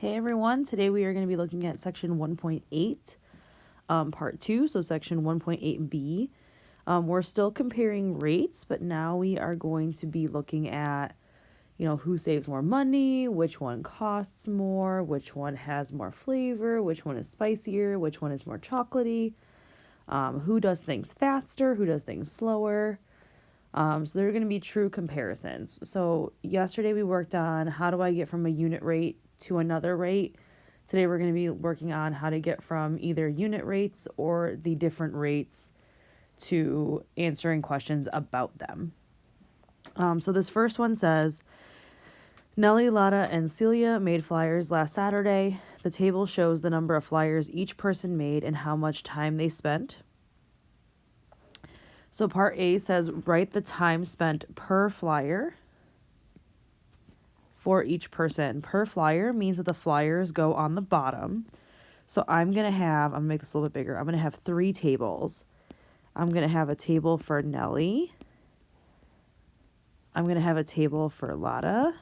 Hey everyone, today we are going to be looking at section 1.8, part 2, so section 1.8b. We're still comparing rates, but now we are going to be looking at, who saves more money, which one costs more, which one has more flavor, which one is spicier, which one is more chocolatey, who does things faster, who does things slower. So they're going to be true comparisons. So yesterday we worked on how do I get from a unit rate to another rate. Today we're going to be working on how to get from either unit rates or the different rates to answering questions about them. So this first one says, Nellie, Lotta, and Celia made flyers last Saturday. The table shows the number of flyers each person made and how much time they spent. So part A says, write the time spent per flyer for each person. Per flyer means that the flyers go on the bottom. So I'm going to make this a little bit bigger. I'm going to have 3 tables. I'm going to have a table for Nellie. I'm going to have a table for Lotta.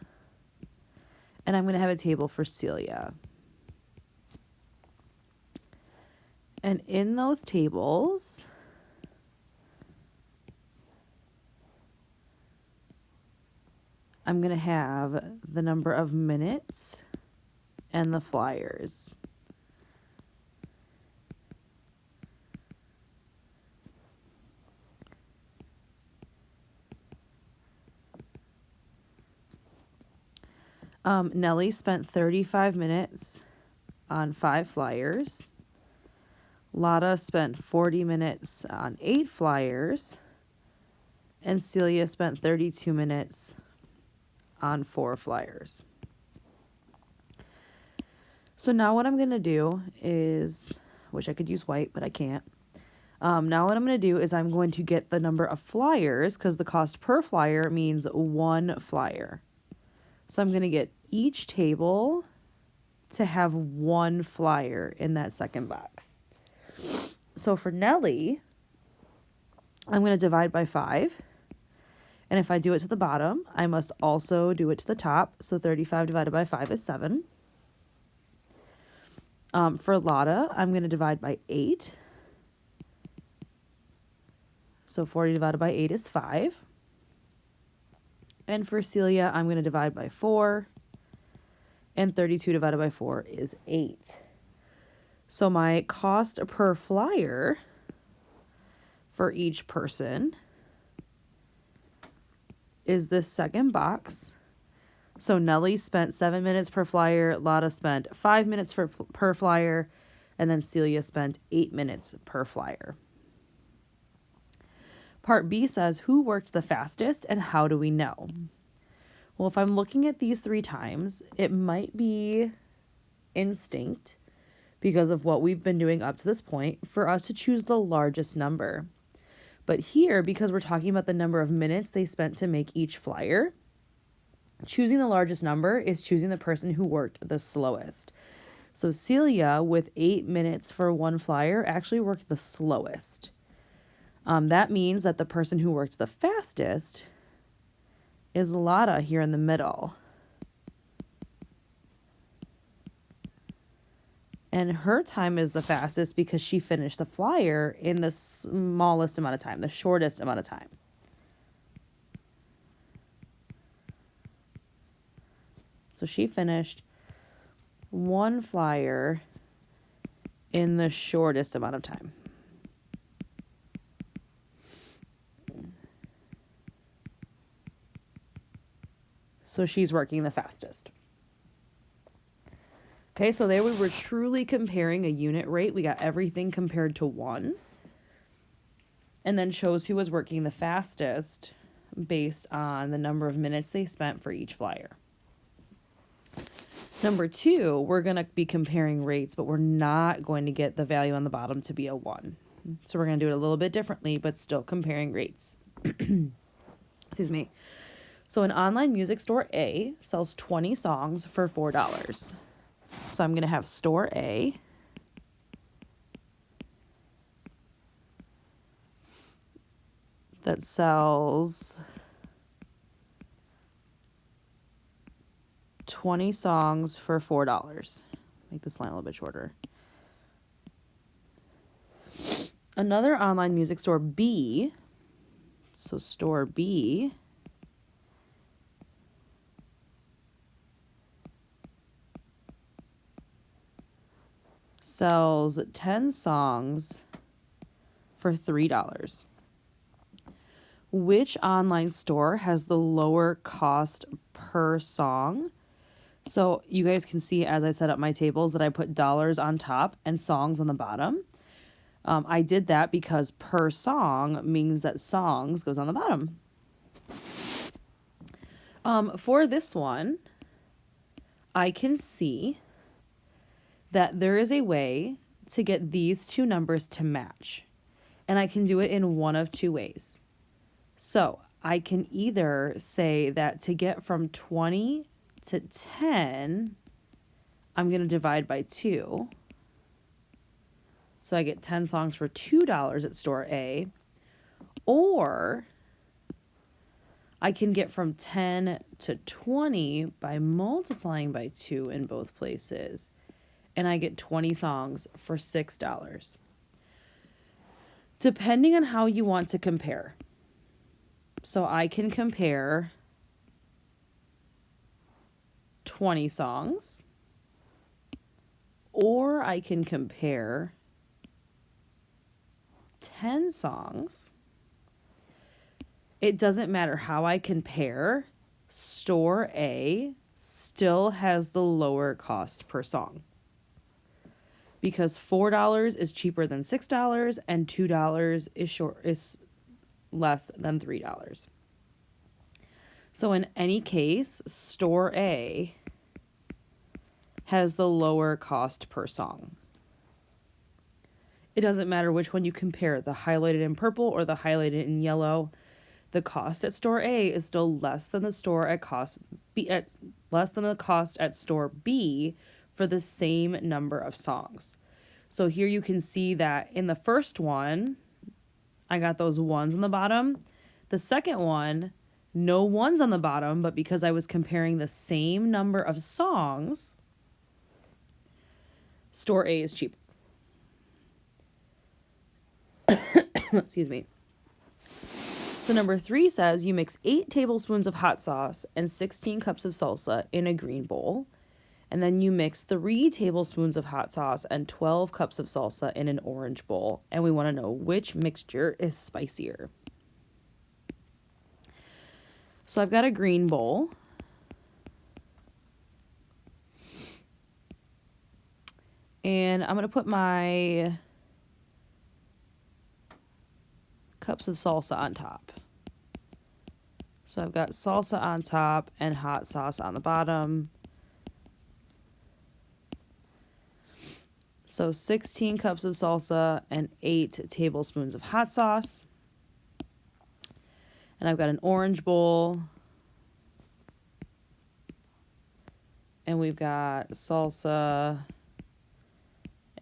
And I'm going to have a table for Celia. And in those tables, I'm going to have the number of minutes and the flyers. Nellie spent 35 minutes on 5 flyers. Lotta spent 40 minutes on 8 flyers. And Celia spent 32 minutes on 4 flyers. So now what I'm going to do is, wish I could use white, but I can't. Now what I'm going to do is I'm going to get the number of flyers, because the cost per flyer means 1 flyer. So I'm going to get each table to have 1 flyer in that second box. So for Nellie, I'm going to divide by 5. And if I do it to the bottom, I must also do it to the top. So 35 divided by 5 is 7. For Lotta, I'm going to divide by 8. So 40 divided by 8 is 5. And for Celia, I'm going to divide by 4. And 32 divided by 4 is 8. So my cost per flyer for each person is this second box. So Nellie spent 7 minutes per flyer, Lotta spent 5 minutes per flyer, and then Celia spent 8 minutes per flyer. Part B says, who worked the fastest and how do we know? Well, if I'm looking at these 3 times, it might be instinct, because of what we've been doing up to this point, for us to choose the largest number. But here, because we're talking about the number of minutes they spent to make each flyer, choosing the largest number is choosing the person who worked the slowest. So Celia, with 8 minutes for 1 flyer, actually worked the slowest. That means that the person who worked the fastest is Lotta here in the middle. And her time is the fastest because she finished the flyer in the smallest amount of time, the shortest amount of time. So she finished 1 flyer in the shortest amount of time. So she's working the fastest. Okay, so there we were truly comparing a unit rate. We got everything compared to 1. And then chose who was working the fastest based on the number of minutes they spent for each flyer. Number 2, we're going to be comparing rates, but we're not going to get the value on the bottom to be a 1. So we're going to do it a little bit differently, but still comparing rates. Excuse me. So an online music store A sells 20 songs for $4. So I'm going to have store A that sells 20 songs for $4. Make this line a little bit shorter. Another online music store, B, so store B, sells 10 songs for $3. Which online store has the lower cost per song? So you guys can see as I set up my tables that I put dollars on top and songs on the bottom. I did that because per song means that songs goes on the bottom. For this one, I can see that there is a way to get these two numbers to match. And I can do it in one of two ways. So I can either say that to get from 20 to 10, I'm going to divide by 2. So I get 10 songs for $2 at store A. Or I can get from 10 to 20 by multiplying by 2 in both places. And I get 20 songs for $6. Depending on how you want to compare. So I can compare 20 songs, or I can compare 10 songs. It doesn't matter how I compare, store A still has the lower cost per song. Because $4 is cheaper than $6 and $2 is less than $3. So in any case, store A has the lower cost per song. It doesn't matter which one you compare, the highlighted in purple or the highlighted in yellow. The cost at store A is still less than the cost at store B for the same number of songs. So here you can see that in the first one, I got those ones on the bottom. The second one, no ones on the bottom, but because I was comparing the same number of songs, store A is cheap. Excuse me. So number 3 says you mix 8 tablespoons of hot sauce and 16 cups of salsa in a green bowl. And then you mix 3 tablespoons of hot sauce and 12 cups of salsa in an orange bowl. And we want to know which mixture is spicier. So I've got a green bowl. And I'm going to put my cups of salsa on top. So I've got salsa on top and hot sauce on the bottom. So 16 cups of salsa and 8 tablespoons of hot sauce. And I've got an orange bowl. And we've got salsa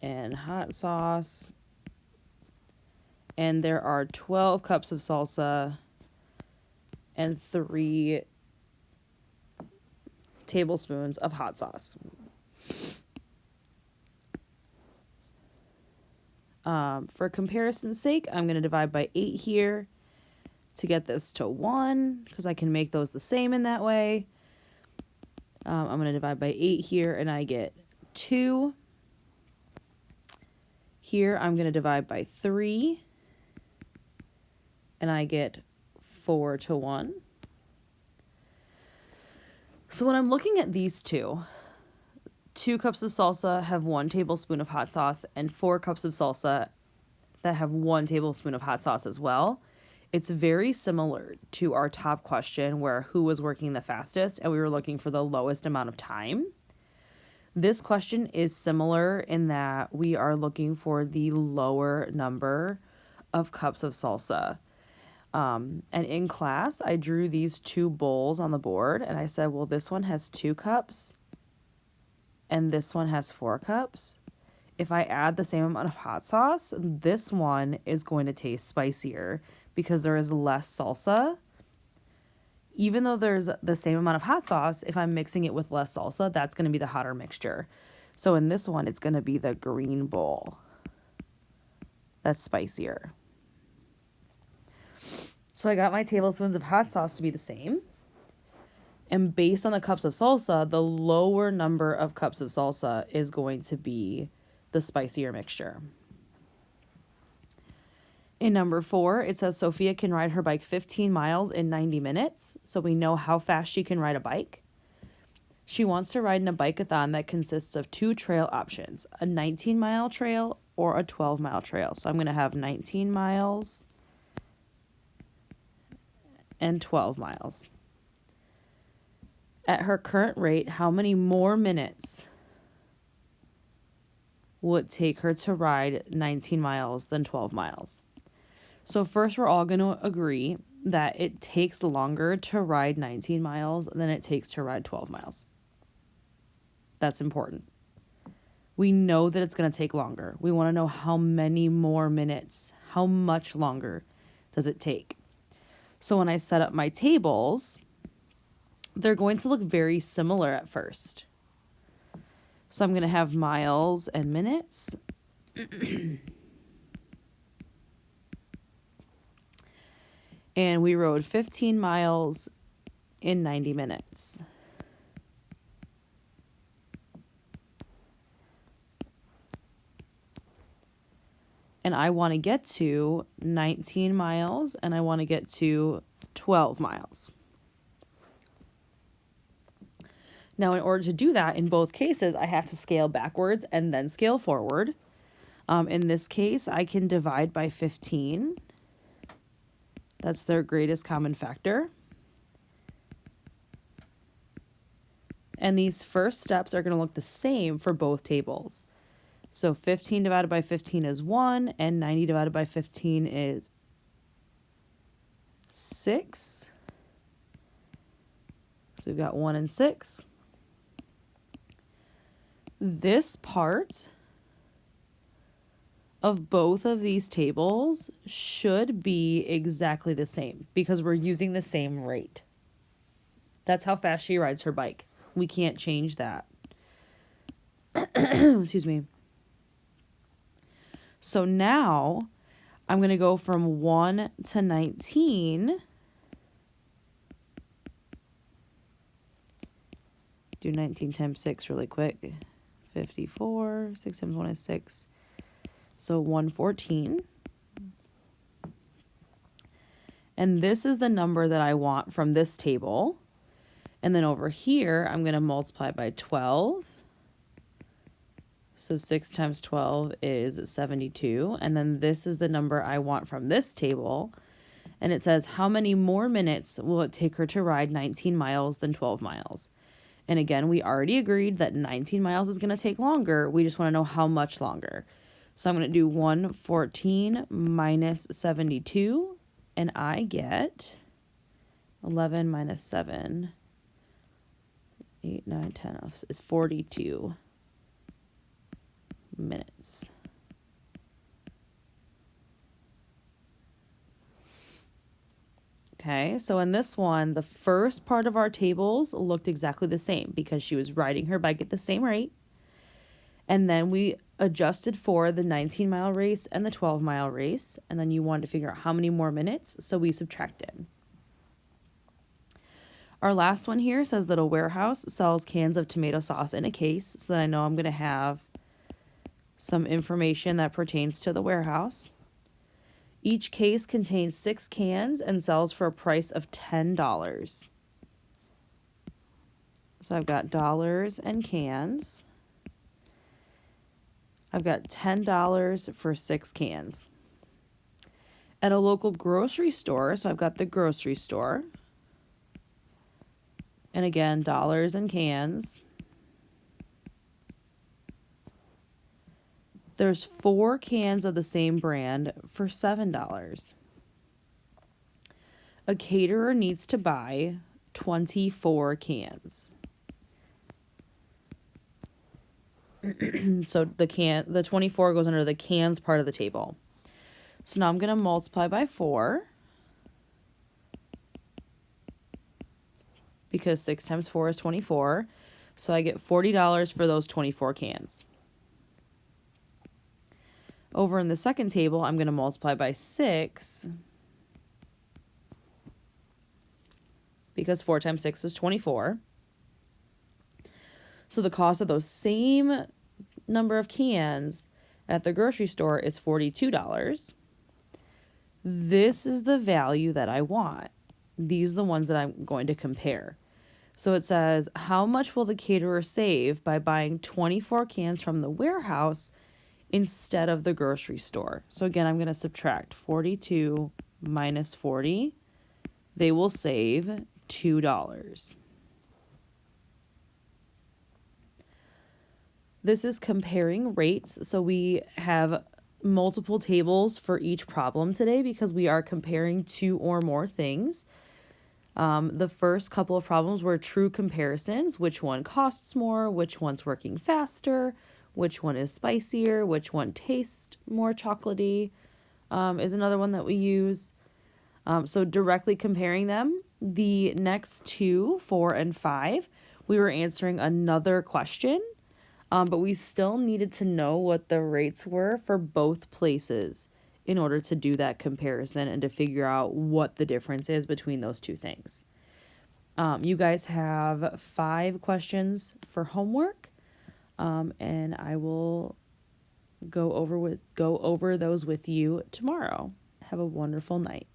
and hot sauce. And there are 12 cups of salsa and 3 tablespoons of hot sauce. For comparison's sake, I'm going to divide by 8 here to get this to 1, because I can make those the same in that way. I'm going to divide by 8 here, and I get 2. Here, I'm going to divide by 3, and I get 4 to 1. So when I'm looking at these two 2 cups of salsa have 1 tablespoon of hot sauce, and 4 cups of salsa that have 1 tablespoon of hot sauce as well. It's very similar to our top question where who was working the fastest, and we were looking for the lowest amount of time. This question is similar in that we are looking for the lower number of cups of salsa. And in class, I drew these 2 bowls on the board, and I said, well, this one has 2 cups. And this one has 4 cups. If I add the same amount of hot sauce, this one is going to taste spicier because there is less salsa even though there's the same amount of hot sauce, if I'm mixing it with less salsa, that's going to be the hotter mixture. So in this one, it's going to be the green bowl. That's spicier. So I got my tablespoons of hot sauce to be the same. And based on the cups of salsa, the lower number of cups of salsa is going to be the spicier mixture. In number 4, it says Sophia can ride her bike 15 miles in 90 minutes. So we know how fast she can ride a bike. She wants to ride in a bike-a-thon that consists of 2 trail options, a 19-mile trail or a 12-mile trail. So I'm going to have 19 miles and 12 miles. At her current rate, how many more minutes will it take her to ride 19 miles than 12 miles? So first, we're all going to agree that it takes longer to ride 19 miles than it takes to ride 12 miles. That's important. We know that it's going to take longer. We want to know how many more minutes, how much longer does it take? So when I set up my tables, they're going to look very similar at first. So I'm going to have miles and minutes. And we rode 15 miles in 90 minutes. And I want to get to 19 miles and I want to get to 12 miles. Now, in order to do that, in both cases, I have to scale backwards and then scale forward. In this case, I can divide by 15. That's their greatest common factor. And these first steps are going to look the same for both tables. So 15 divided by 15 is 1, and 90 divided by 15 is 6. So we've got 1 and 6. This part of both of these tables should be exactly the same because we're using the same rate. That's how fast she rides her bike. We can't change that. Excuse me. So now I'm going to go from 1 to 19. Do 19 times 6 really quick. 54. 6 times 1 is 6. So 114. And this is the number that I want from this table. And then over here, I'm going to multiply by 12. So 6 times 12 is 72. And then this is the number I want from this table. And it says, how many more minutes will it take her to ride 19 miles than 12 miles? And again, we already agreed that 19 miles is going to take longer. We just want to know how much longer. So I'm going to do 114 minus 72. And I get 11 minus 7. 8, 9, 10 is 42 minutes. Okay, so in this one, the first part of our tables looked exactly the same because she was riding her bike at the same rate. And then we adjusted for the 19-mile race and the 12-mile race. And then you wanted to figure out how many more minutes, so we subtracted. Our last one here says that a warehouse sells cans of tomato sauce in a case, so that I know I'm going to have some information that pertains to the warehouse. Each case contains 6 cans and sells for a price of $10. So I've got dollars and cans. I've got $10 for 6 cans. At a local grocery store, so I've got the grocery store. And again, dollars and cans. There's 4 cans of the same brand for $7. A caterer needs to buy 24 cans. So the 24 goes under the cans part of the table. So now I'm going to multiply by 4. because 6 times 4 is 24. So I get $40 for those 24 cans. Over in the second table, I'm going to multiply by 6 because 4 times 6 is 24. So the cost of those same number of cans at the grocery store is $42. This is the value that I want. These are the ones that I'm going to compare. So it says, how much will the caterer save by buying 24 cans from the warehouse instead of the grocery store? So again, I'm going to subtract 42 minus 40. They will save $2. This is comparing rates. So we have multiple tables for each problem today because we are comparing 2 or more things. The first couple of problems were true comparisons. Which one costs more? Which one's working faster? Which one is spicier? Which one tastes more chocolatey? Is another one that we use. So directly comparing them. The next 2, 4, and 5, we were answering another question. But we still needed to know what the rates were for both places in order to do that comparison and to figure out what the difference is between those two things. You guys have 5 questions for homework, and I will go over those with you tomorrow. Have a wonderful night.